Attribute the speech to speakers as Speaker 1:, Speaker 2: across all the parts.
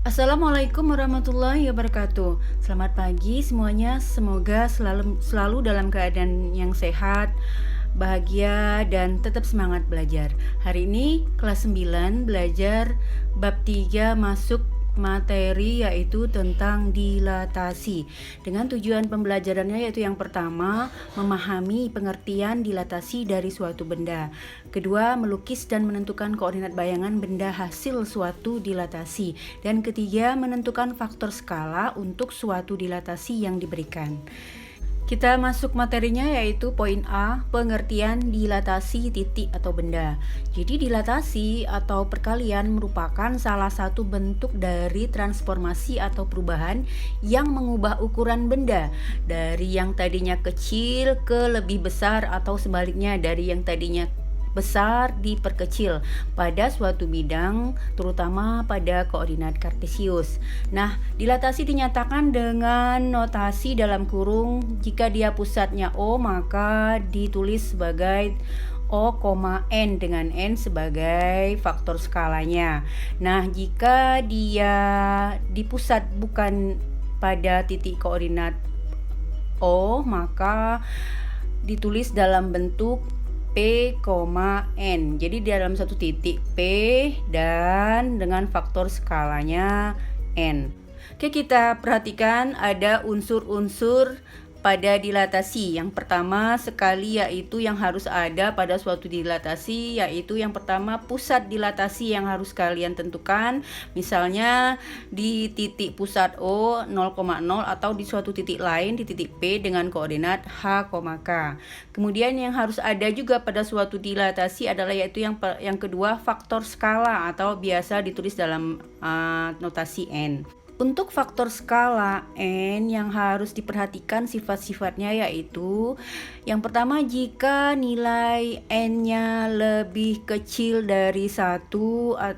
Speaker 1: Assalamualaikum warahmatullahi wabarakatuh. Selamat pagi semuanya. Semoga selalu dalam keadaan yang sehat, bahagia, dan tetap semangat belajar. Hari ini kelas 9 belajar bab 3 masuk materi yaitu tentang dilatasi. Dengan tujuan pembelajarannya yaitu yang pertama, memahami pengertian dilatasi dari suatu benda. Kedua, melukis dan menentukan koordinat bayangan benda hasil suatu dilatasi. Dan ketiga, menentukan faktor skala untuk suatu dilatasi yang diberikan. Kita masuk materinya yaitu poin A, pengertian dilatasi titik atau benda. Jadi dilatasi atau perkalian merupakan salah satu bentuk dari transformasi atau perubahan yang mengubah ukuran benda dari yang tadinya kecil ke lebih besar atau sebaliknya dari yang tadinya besar diperkecil pada suatu bidang, terutama pada koordinat kartesius. Nah, dilatasi dinyatakan dengan notasi dalam kurung. Jika dia pusatnya O, maka ditulis sebagai O, N dengan N sebagai faktor skalanya. Nah, jika dia di pusat bukan pada titik koordinat O, maka ditulis dalam bentuk P, N. Jadi di dalam satu titik P dan dengan faktor skalanya N. Oke, kita perhatikan ada unsur-unsur pada dilatasi. Yang pertama sekali yaitu yang harus ada pada suatu dilatasi, yaitu yang pertama pusat dilatasi yang harus kalian tentukan. Misalnya di titik pusat O 0,0 atau di suatu titik lain di titik P dengan koordinat H, K. Kemudian yang harus ada juga pada suatu dilatasi adalah yaitu yang kedua faktor skala atau biasa ditulis dalam notasi N. Untuk faktor skala N yang harus diperhatikan sifat-sifatnya yaitu yang pertama, jika nilai N-nya lebih kecil dari 1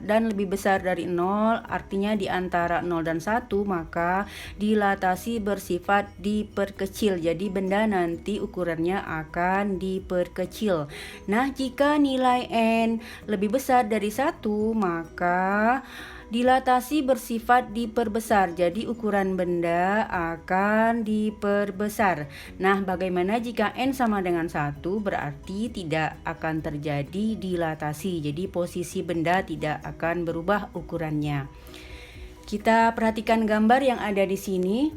Speaker 1: dan lebih besar dari 0, artinya di antara 0 dan 1, maka dilatasi bersifat diperkecil. Jadi benda nanti ukurannya akan diperkecil. Nah, jika nilai N lebih besar dari 1, maka dilatasi bersifat diperbesar, jadi ukuran benda akan diperbesar. Nah, bagaimana jika N sama dengan 1? Berarti tidak akan terjadi dilatasi, jadi posisi benda tidak akan berubah ukurannya. Kita perhatikan gambar yang ada di sini.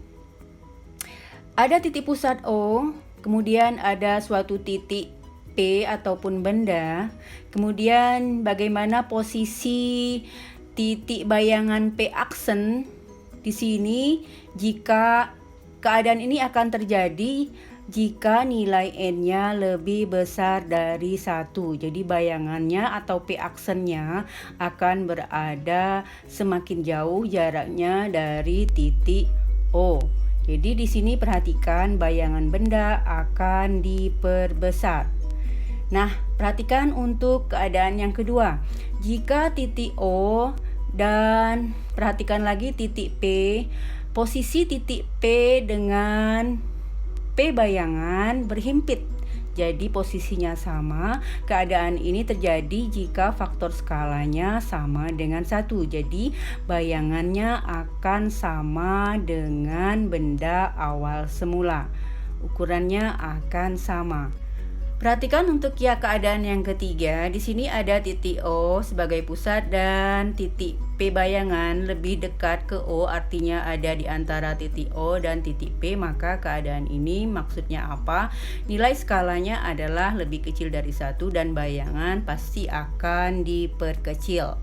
Speaker 1: Ada titik pusat O, kemudian ada suatu titik P ataupun benda. Kemudian bagaimana posisi titik bayangan P aksen di sini jika keadaan ini akan terjadi jika nilai N-nya lebih besar dari 1. Jadi bayangannya atau P aksennya akan berada semakin jauh jaraknya dari titik O. Jadi di sini perhatikan bayangan benda akan diperbesar. Nah, perhatikan untuk keadaan yang kedua. Jika titik O dan perhatikan lagi titik P, posisi titik P dengan P bayangan berhimpit. Jadi posisinya sama. Keadaan ini terjadi jika faktor skalanya sama dengan 1. Jadi bayangannya akan sama dengan benda awal semula. Ukurannya akan sama. Perhatikan untuk keadaan yang ketiga. Di sini ada titik O sebagai pusat dan titik P bayangan lebih dekat ke O, artinya ada di antara titik O dan titik P. Maka keadaan ini maksudnya apa? Nilai skalanya adalah lebih kecil dari 1 dan bayangan pasti akan diperkecil.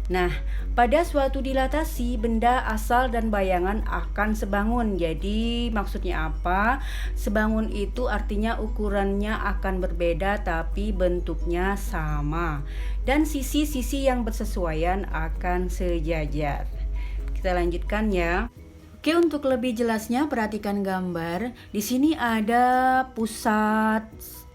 Speaker 1: Nah, pada suatu dilatasi, benda asal dan bayangan akan sebangun. Jadi maksudnya apa? Sebangun itu artinya ukurannya akan berbeda tapi bentuknya sama. Dan sisi-sisi yang bersesuaian akan sejajar. Kita lanjutkan ya. Oke, untuk lebih jelasnya perhatikan gambar. Di sini ada pusat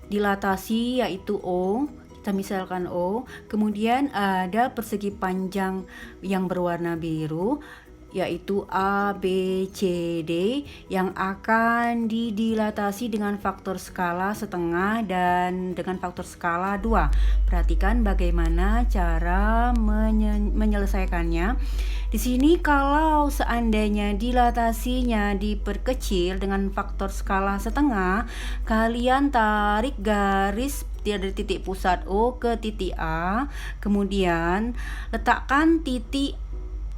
Speaker 1: dilatasi yaitu O. Kita misalkan O, kemudian ada persegi panjang yang berwarna biru yaitu A, B, C, D yang akan didilatasi dengan faktor skala setengah dan dengan faktor skala 2. Perhatikan bagaimana cara menyelesaikannya. Di sini kalau seandainya dilatasinya diperkecil dengan faktor skala setengah, kalian tarik garis dari titik pusat O ke titik A, kemudian letakkan titik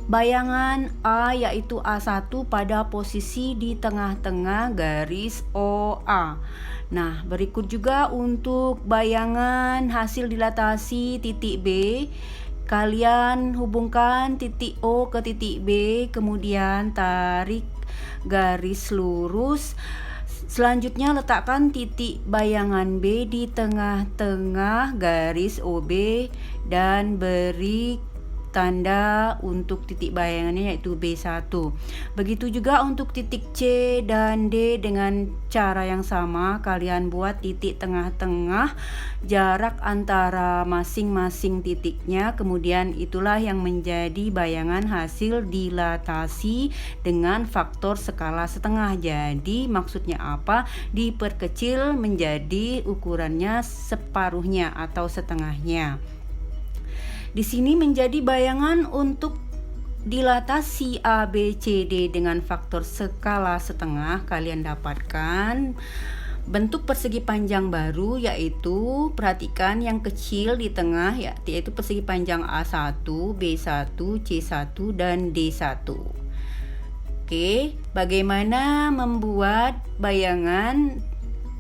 Speaker 1: bayangan A yaitu A1 pada posisi di tengah-tengah garis OA. Nah, berikut juga untuk bayangan hasil dilatasi titik B. Kalian hubungkan titik O ke titik B, kemudian tarik garis lurus. Selanjutnya letakkan titik bayangan B di tengah-tengah garis OB dan beri tanda untuk titik bayangannya yaitu B1. Begitu juga untuk titik C dan D dengan cara yang sama, kalian buat titik tengah-tengah jarak antara masing-masing titiknya, kemudian itulah yang menjadi bayangan hasil dilatasi dengan faktor skala setengah. Jadi maksudnya apa? Diperkecil menjadi ukurannya separuhnya atau setengahnya. Di sini menjadi bayangan untuk dilatasi ABCD dengan faktor skala setengah. Kalian dapatkan bentuk persegi panjang baru, yaitu perhatikan yang kecil di tengah yaitu persegi panjang A1, B1, C1 dan D1. Oke, bagaimana membuat bayangan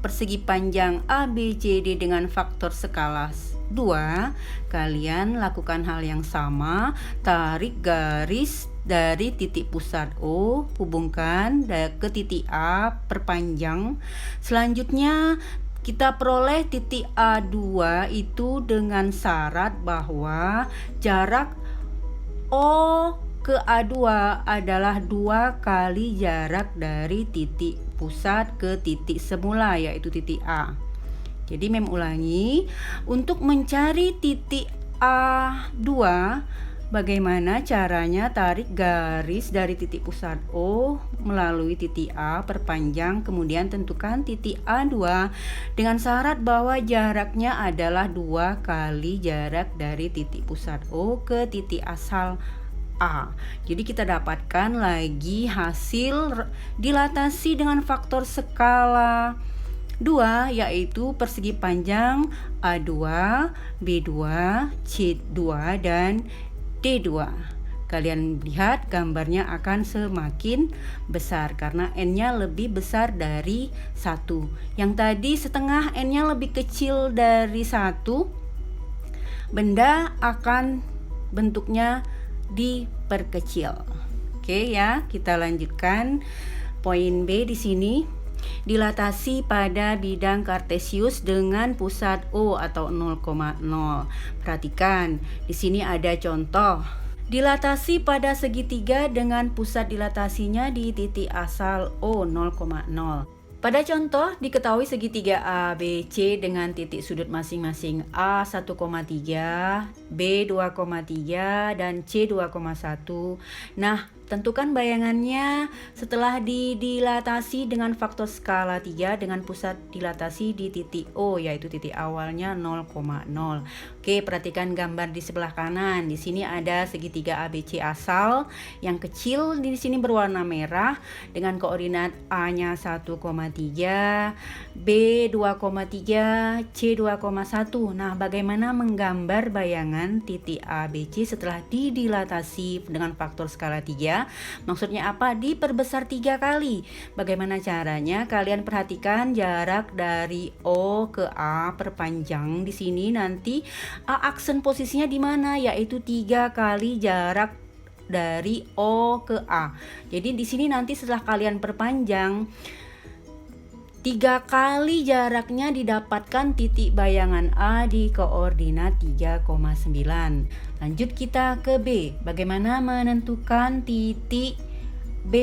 Speaker 1: persegi panjang ABCD dengan faktor skala 2? Kalian lakukan hal yang sama, tarik garis dari titik pusat O, hubungkan ke titik A, perpanjang. Selanjutnya kita peroleh titik A2 itu dengan syarat bahwa jarak O ke A2 adalah 2 kali jarak dari titik pusat ke titik semula yaitu titik A. Jadi mem ulangi, untuk mencari titik A2, bagaimana caranya? Tarik garis dari titik pusat O melalui titik A, perpanjang, kemudian tentukan titik A2 dengan syarat bahwa jaraknya adalah 2 kali jarak dari titik pusat O ke titik asal A. Jadi kita dapatkan lagi hasil dilatasi dengan faktor skala 2 yaitu persegi panjang A2, B2, C2 dan D2. Kalian lihat gambarnya akan semakin besar karena N-nya lebih besar dari 1. Yang tadi setengah N-nya lebih kecil dari 1. Benda akan bentuknya diperkecil. Oke ya, kita lanjutkan poin B di sini. Dilatasi pada bidang kartesius dengan pusat O atau 0,0. Perhatikan, di sini ada contoh. Dilatasi pada segitiga dengan pusat dilatasinya di titik asal O 0,0. Pada contoh, diketahui segitiga ABC dengan titik sudut masing-masing A 1,3, B 2,3 dan C 2,1. Nah, tentukan bayangannya setelah dilatasi dengan faktor skala 3 dengan pusat dilatasi di titik O yaitu titik awalnya 0,0. Oke, perhatikan gambar di sebelah kanan. Di sini ada segitiga ABC asal yang kecil di sini berwarna merah dengan koordinat A-nya 1,3, B 2,3, C 2,1. Nah, bagaimana menggambar bayangan titik ABC setelah didilatasi dengan faktor skala 3? Maksudnya apa? Diperbesar 3 kali. Bagaimana caranya? Kalian perhatikan jarak dari O ke A perpanjang. Di sini nanti A aksen posisinya di mana? Yaitu 3 kali jarak dari O ke A. Jadi di sini nanti setelah kalian perpanjang 3 kali jaraknya didapatkan titik bayangan A di koordinat 3,9. Lanjut kita ke B. Bagaimana menentukan titik B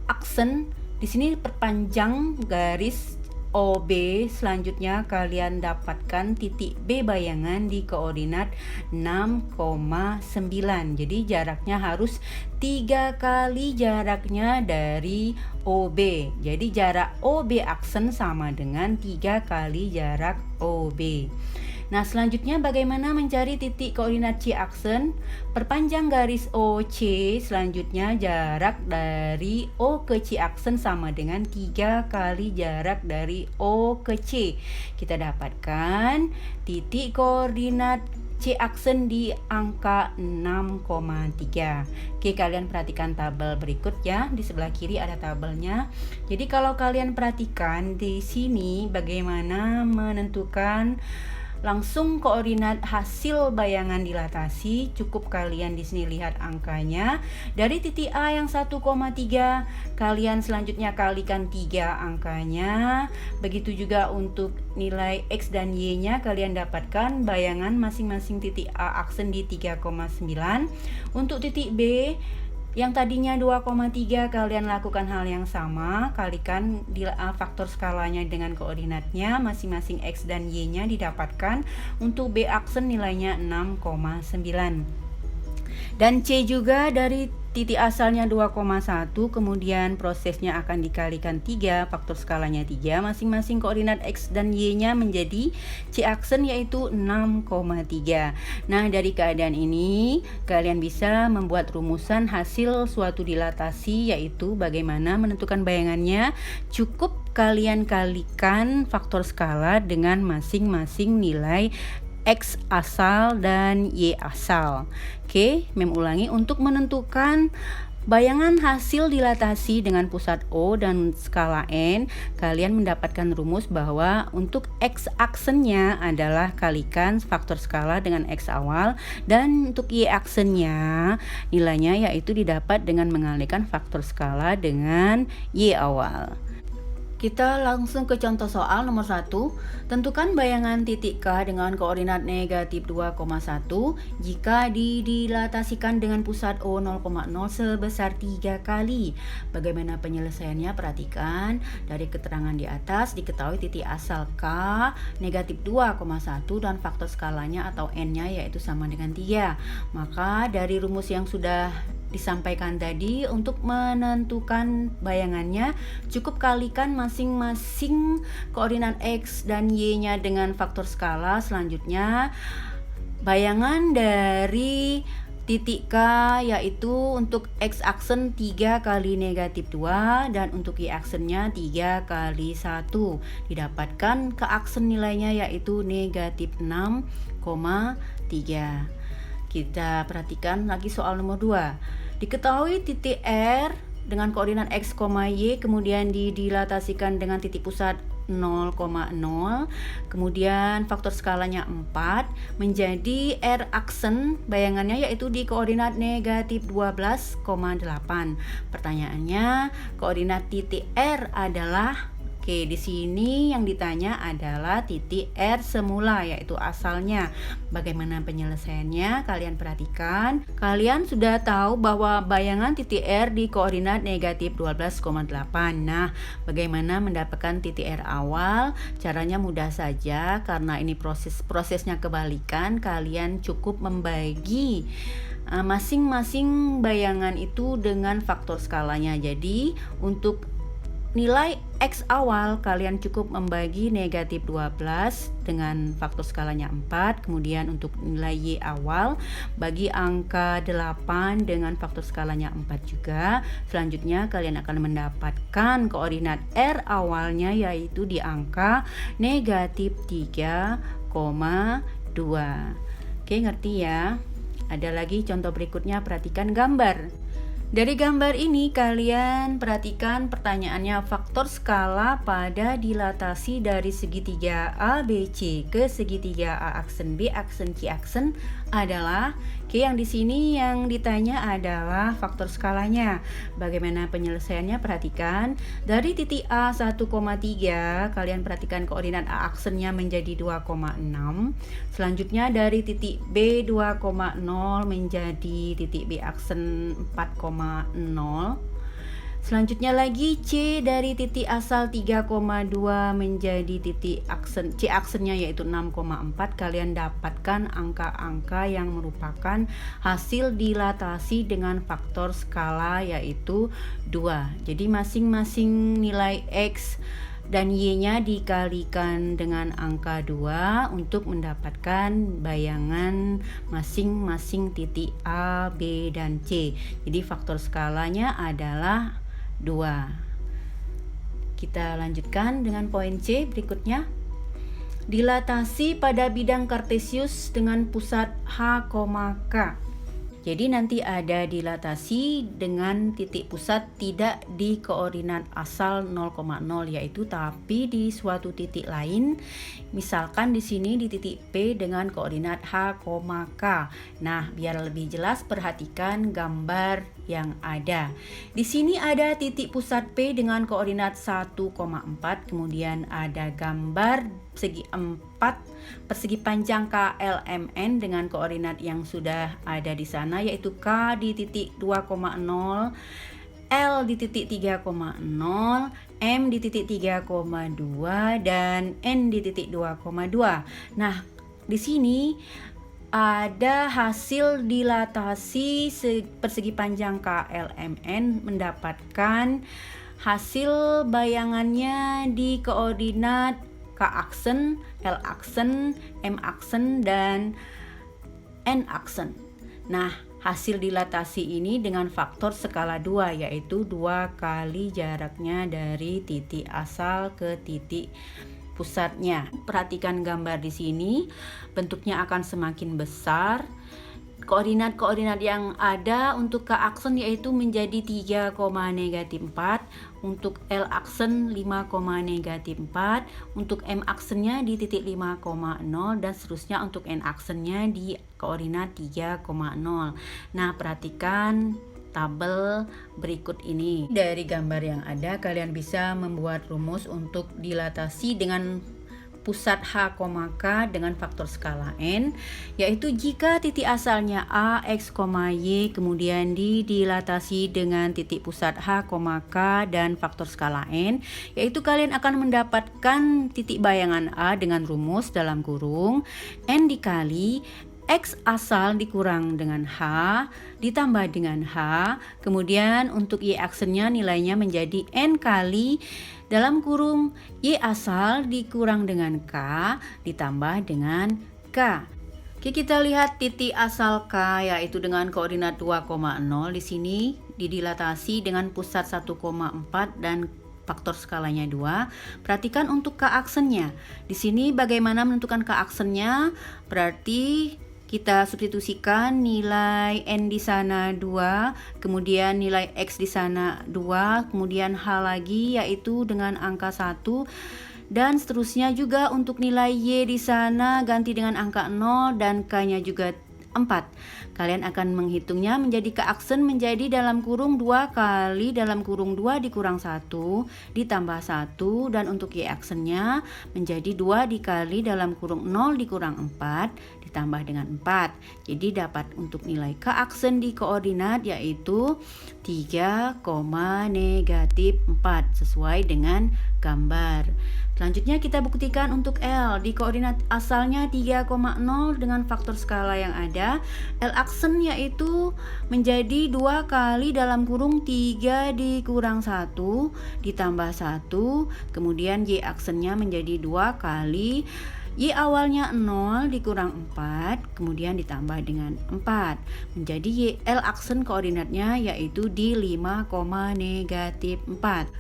Speaker 1: aksen? Di sini perpanjang garis OB. Selanjutnya kalian dapatkan titik B bayangan di koordinat 6,9. Jadi jaraknya harus 3 kali jaraknya dari OB. Jadi jarak OB aksen sama dengan 3 kali jarak OB. Nah, selanjutnya bagaimana mencari titik koordinat C aksen? Perpanjang garis OC, selanjutnya jarak dari O ke C aksen sama dengan 3 kali jarak dari O ke C. Kita dapatkan titik koordinat C aksen di angka 6,3. Oke, kalian perhatikan tabel berikut ya. Di sebelah kiri ada tabelnya. Jadi kalau kalian perhatikan di sini bagaimana menentukan langsung koordinat hasil bayangan dilatasi, cukup kalian di sini lihat angkanya. Dari titik A yang 1,3, kalian selanjutnya kalikan 3 angkanya. Begitu juga untuk nilai X dan Y-nya, kalian dapatkan bayangan masing-masing titik A aksen di 3,9. Untuk titik B yang tadinya 2,3, kalian lakukan hal yang sama, kalikan faktor skalanya dengan koordinatnya, masing-masing X dan Y-nya didapatkan. Untuk B aksen nilainya 6,9. Dan C juga dari titik asalnya 2,1, kemudian prosesnya akan dikalikan 3, faktor skalanya 3, masing-masing koordinat X dan Y-nya menjadi C aksen yaitu 6,3. Nah, dari keadaan ini kalian bisa membuat rumusan hasil suatu dilatasi, yaitu bagaimana menentukan bayangannya. Cukup kalian kalikan faktor skala dengan masing-masing nilai X asal dan Y asal. Oke, Mem ulangi, untuk menentukan bayangan hasil dilatasi dengan pusat O dan skala N, kalian mendapatkan rumus bahwa untuk X aksennya adalah kalikan faktor skala dengan X awal, dan untuk Y aksennya nilainya yaitu didapat dengan mengalihkan faktor skala dengan Y awal. Kita langsung ke contoh soal nomor 1. Tentukan bayangan titik K dengan koordinat negatif 2,1 jika dilatasikan dengan pusat O 0,0 sebesar 3 kali. Bagaimana penyelesaiannya? Perhatikan, dari keterangan di atas diketahui titik asal K negatif 2,1 dan faktor skalanya atau N-nya yaitu sama dengan 3. Maka dari rumus yang sudah disampaikan tadi, untuk menentukan bayangannya cukup kalikan masing-masing koordinat X dan Y-nya dengan faktor skala. Selanjutnya bayangan dari titik K yaitu untuk X aksen 3 kali negatif 2 dan untuk Y aksennya 3 kali 1. Didapatkan ke aksen nilainya yaitu negatif 6,3. Kita perhatikan lagi soal nomor 2. Diketahui titik R dengan koordinat X, Y kemudian dilatasikan dengan titik pusat 0,0, kemudian faktor skalanya 4 menjadi R aksen, bayangannya yaitu di koordinat negatif 12,8. Pertanyaannya, koordinat titik R adalah, oke, di sini yang ditanya adalah titik R semula yaitu asalnya. Bagaimana penyelesaiannya? Kalian perhatikan. Kalian sudah tahu bahwa bayangan titik R di koordinat negatif 12,8. Nah, bagaimana mendapatkan titik R awal? Caranya mudah saja, karena ini prosesnya kebalikan. Kalian cukup membagi masing-masing bayangan itu dengan faktor skalanya. Jadi, untuk nilai X awal kalian cukup membagi negatif 12 dengan faktor skalanya 4. Kemudian untuk nilai Y awal bagi angka 8 dengan faktor skalanya 4 juga. Selanjutnya kalian akan mendapatkan koordinat R awalnya yaitu di angka negatif 3,2. Oke, ngerti ya? Ada lagi contoh berikutnya, perhatikan gambar. Dari gambar ini kalian perhatikan pertanyaannya, faktor skala pada dilatasi dari segitiga ABC ke segitiga A aksen B aksen C aksen adalah, oke, yang di sini yang ditanya adalah faktor skalanya. Bagaimana penyelesaiannya? Perhatikan, dari titik A 1,3 kalian perhatikan koordinat A aksennya menjadi 2,6. Selanjutnya dari titik B 2,0 menjadi titik B aksen 4,0. Selanjutnya lagi C dari titik asal 3,2 menjadi titik aksen C aksennya yaitu 6,4. Kalian dapatkan angka-angka yang merupakan hasil dilatasi dengan faktor skala yaitu 2. Jadi masing-masing nilai X dan Y-nya dikalikan dengan angka 2 untuk mendapatkan bayangan masing-masing titik A, B, dan C. Jadi faktor skalanya adalah 2. Kita lanjutkan dengan poin C berikutnya. Dilatasi pada bidang kartesius dengan pusat H, K. Jadi nanti ada dilatasi dengan titik pusat tidak di koordinat asal 0,0 yaitu tapi di suatu titik lain. Misalkan di sini di titik P dengan koordinat H, K. Nah, biar lebih jelas perhatikan gambar yang ada. Di sini ada titik pusat P dengan koordinat 1,4, kemudian ada gambar segi 4 persegi panjang KLMN dengan koordinat yang sudah ada di sana, yaitu K di titik 2,0, L di titik 3,0, M di titik 3,2, dan N di titik 2,2. Nah, di sini ada hasil dilatasi persegi panjang KLMN mendapatkan hasil bayangannya di koordinat K-aksen, L-aksen, M-aksen, dan N-aksen. Nah, hasil dilatasi ini dengan faktor skala 2, yaitu 2 kali jaraknya dari titik asal ke titik pusatnya. Perhatikan gambar di sini, bentuknya akan semakin besar. Koordinat-koordinat yang ada untuk K-aksen yaitu menjadi 3, -4, untuk L-aksen 5, -4, untuk M-aksennya di titik 5,0, dan seterusnya untuk N-aksennya di koordinat 3,0. Nah, perhatikan tabel berikut ini. Dari gambar yang ada, kalian bisa membuat rumus untuk dilatasi dengan pusat H, K dengan faktor skala N, yaitu jika titik asalnya A, X, Y kemudian dilatasi dengan titik pusat H, K dan faktor skala N, yaitu kalian akan mendapatkan titik bayangan A dengan rumus dalam kurung N dikali X asal dikurang dengan H ditambah dengan H, kemudian untuk Y aksennya nilainya menjadi N kali dalam kurung Y asal dikurang dengan K ditambah dengan K. Oke, kita lihat titik asal K yaitu dengan koordinat 2,0 di sini didilatasi dengan pusat 1,4 dan faktor skalanya 2. Perhatikan untuk K aksennya. Di sini bagaimana menentukan K aksennya? Berarti kita substitusikan nilai N di sana 2, kemudian nilai X di sana 2, kemudian H lagi yaitu dengan angka 1, dan seterusnya juga untuk nilai Y di sana ganti dengan angka 0 dan K-nya juga 4. Kalian akan menghitungnya menjadi K-aksen menjadi dalam kurung 2 kali dalam kurung 2 dikurang 1 ditambah 1, dan untuk Y-aksennya menjadi 2 dikali dalam kurung 0 dikurang 4 ditambah dengan 4. Jadi dapat untuk nilai K-aksen di koordinat yaitu 3, -4 sesuai dengan gambar. Selanjutnya kita buktikan untuk L di koordinat asalnya 3,0 dengan faktor skala yang ada. L aksen yaitu menjadi 2 kali dalam kurung 3 dikurang 1 ditambah 1, kemudian Y aksennya menjadi 2 kali Y awalnya 0 dikurang 4, kemudian ditambah dengan 4. Menjadi Y L aksen koordinatnya yaitu di 5, -4.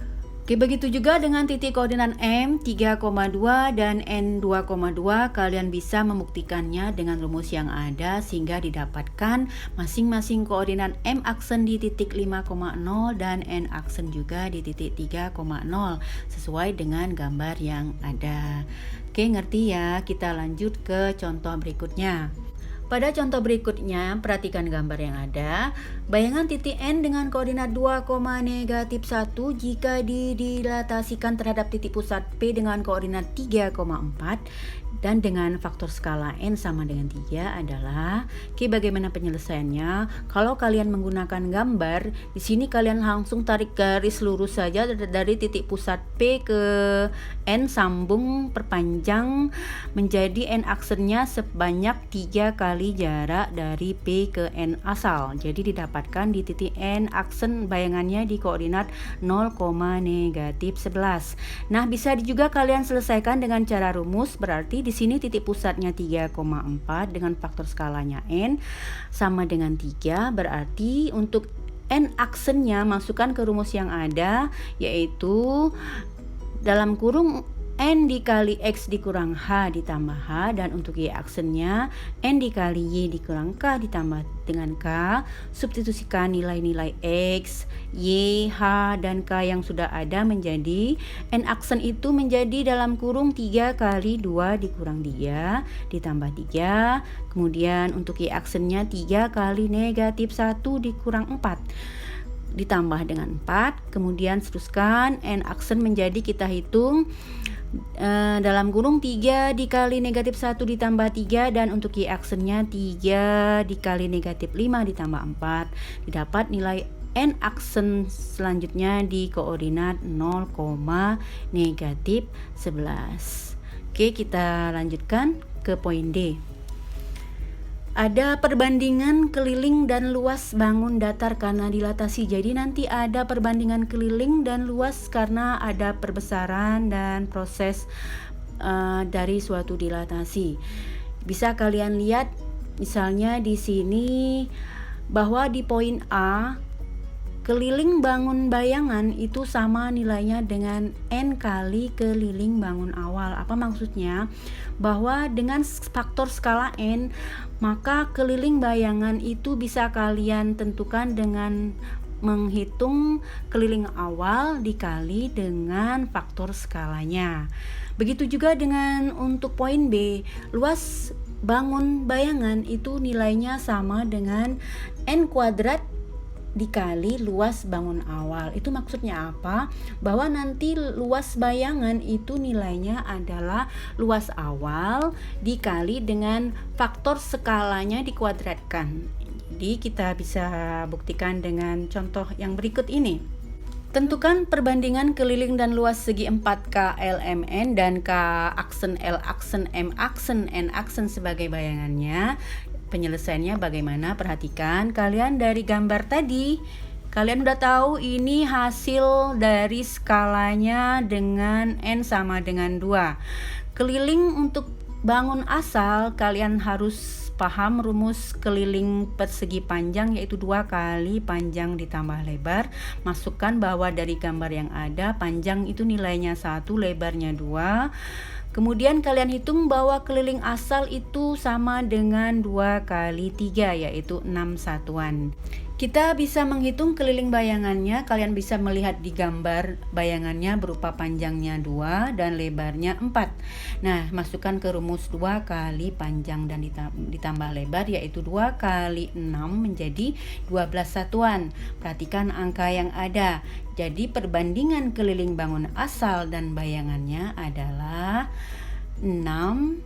Speaker 1: Oke, begitu juga dengan titik koordinat M 3,2 dan N 2,2. Kalian bisa membuktikannya dengan rumus yang ada sehingga didapatkan masing-masing koordinat M aksen di titik 5,0 dan N aksen juga di titik 3,0 sesuai dengan gambar yang ada. Oke, ngerti ya? Kita lanjut ke contoh berikutnya. Pada contoh berikutnya, perhatikan gambar yang ada. Bayangan titik N dengan koordinat 2, -1 jika didilatasikan terhadap titik pusat P dengan koordinat 3,4 Dan dengan faktor skala N sama dengan 3 adalah, bagaimana penyelesaiannya? Kalau kalian menggunakan gambar, di sini kalian langsung tarik garis lurus saja dari titik pusat P ke N, sambung perpanjang menjadi N aksennya sebanyak 3 kali jarak dari P ke N asal. Jadi didapatkan di titik N aksen bayangannya di koordinat 0, -11. Nah, bisa juga kalian selesaikan dengan cara rumus, berarti di sini titik pusatnya 3,4 dengan faktor skalanya N sama dengan 3, berarti untuk N aksennya masukkan ke rumus yang ada, yaitu dalam kurung N dikali X dikurang H ditambah H, dan untuk Y aksennya N dikali Y dikurang K ditambah dengan K. Substitusikan nilai-nilai X, Y, H, dan K yang sudah ada menjadi N aksen itu menjadi dalam kurung 3 kali 2 dikurang 3 ditambah 3. Kemudian untuk Y aksennya 3 kali -1 dikurang 4 ditambah dengan 4. Kemudian seteruskan N aksen menjadi, kita hitung dalam kurung 3 dikali -1 ditambah 3, dan untuk Y aksennya 3 dikali -5 ditambah 4, didapat nilai N aksen selanjutnya di koordinat 0, -11. Oke, kita lanjutkan ke poin D. Ada perbandingan keliling dan luas bangun datar karena dilatasi. Jadi nanti ada perbandingan keliling dan luas karena ada perbesaran dan proses dari suatu dilatasi. Bisa kalian lihat misalnya di sini bahwa di poin A, keliling bangun bayangan itu sama nilainya dengan N kali keliling bangun awal. Apa maksudnya? Bahwa dengan faktor skala N, maka keliling bayangan itu bisa kalian tentukan dengan menghitung keliling awal dikali dengan faktor skalanya. Begitu juga dengan untuk poin B, luas bangun bayangan itu nilainya sama dengan N kuadrat dikali luas bangun awal. Itu maksudnya apa? Bahwa nanti luas bayangan itu nilainya adalah luas awal dikali dengan faktor skalanya dikuadratkan. Jadi kita bisa buktikan dengan contoh yang berikut ini. Tentukan perbandingan keliling dan luas segi 4K LMN dan K aksen, L aksen, M aksen, N aksen sebagai bayangannya. Penyelesaiannya bagaimana? Perhatikan, kalian dari gambar tadi kalian udah tahu ini hasil dari skalanya dengan N sama dengan 2. Keliling untuk bangun asal, kalian harus paham rumus keliling persegi panjang, yaitu 2 kali panjang ditambah lebar. Masukkan bahwa dari gambar yang ada, panjang itu nilainya 1, lebarnya 2. Kemudian kalian hitung bahwa keliling asal itu sama dengan 2 kali 3, yaitu 6 satuan. Kita bisa menghitung keliling bayangannya. Kalian bisa melihat di gambar bayangannya berupa panjangnya 2 dan lebarnya 4. Nah, masukkan ke rumus 2 kali panjang dan ditambah lebar, yaitu 2 kali 6 menjadi 12 satuan. Perhatikan angka yang ada. Jadi perbandingan keliling bangun asal dan bayangannya adalah 6,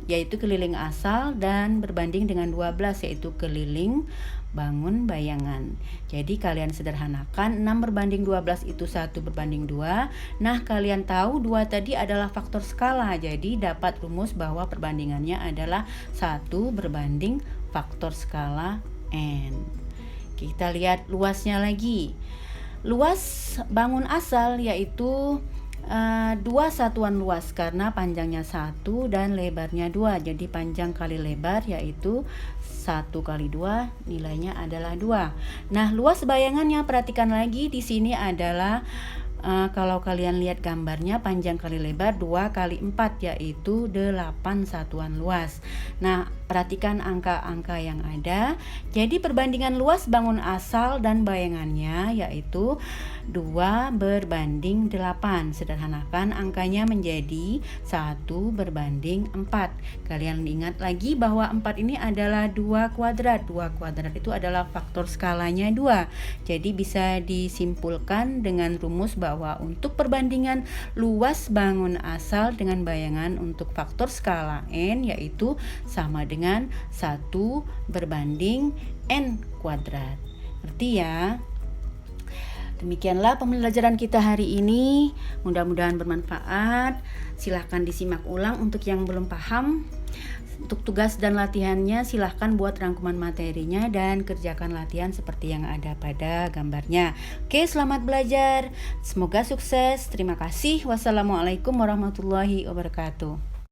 Speaker 1: yaitu keliling asal, dan berbanding dengan 12, yaitu keliling bangun bayangan. Jadi kalian sederhanakan, 6 berbanding 12 itu 1 berbanding 2. Nah, kalian tahu 2 tadi adalah faktor skala. Jadi dapat rumus bahwa perbandingannya adalah 1 berbanding faktor skala N. Kita lihat luasnya lagi. Luas bangun asal yaitu 2 satuan luas karena panjangnya 1 dan lebarnya 2. Jadi panjang kali lebar yaitu 1 kali 2, nilainya adalah 2. Nah, luas bayangannya perhatikan lagi di sini adalah kalau kalian lihat gambarnya, panjang kali lebar 2 kali 4 yaitu 8 satuan luas. Nah, Perhatikan angka-angka yang ada. Jadi perbandingan luas bangun asal dan bayangannya yaitu 2 berbanding 8. Sederhanakan angkanya menjadi 1 berbanding 4. Kalian ingat lagi bahwa 4 ini adalah 2 kuadrat. 2 kuadrat itu adalah faktor skalanya 2. Jadi bisa disimpulkan dengan rumus bahwa untuk perbandingan luas bangun asal dengan bayangan untuk faktor skala n yaitu sama dengan 1 berbanding n kuadrat. Ngerti ya? Demikianlah pembelajaran kita hari ini. Mudah-mudahan bermanfaat. Silahkan disimak ulang untuk yang belum paham. Untuk tugas dan latihannya silahkan buat rangkuman materinya dan kerjakan latihan seperti yang ada pada gambarnya. Oke, selamat belajar. Semoga sukses. Terima kasih. Wassalamualaikum warahmatullahi wabarakatuh.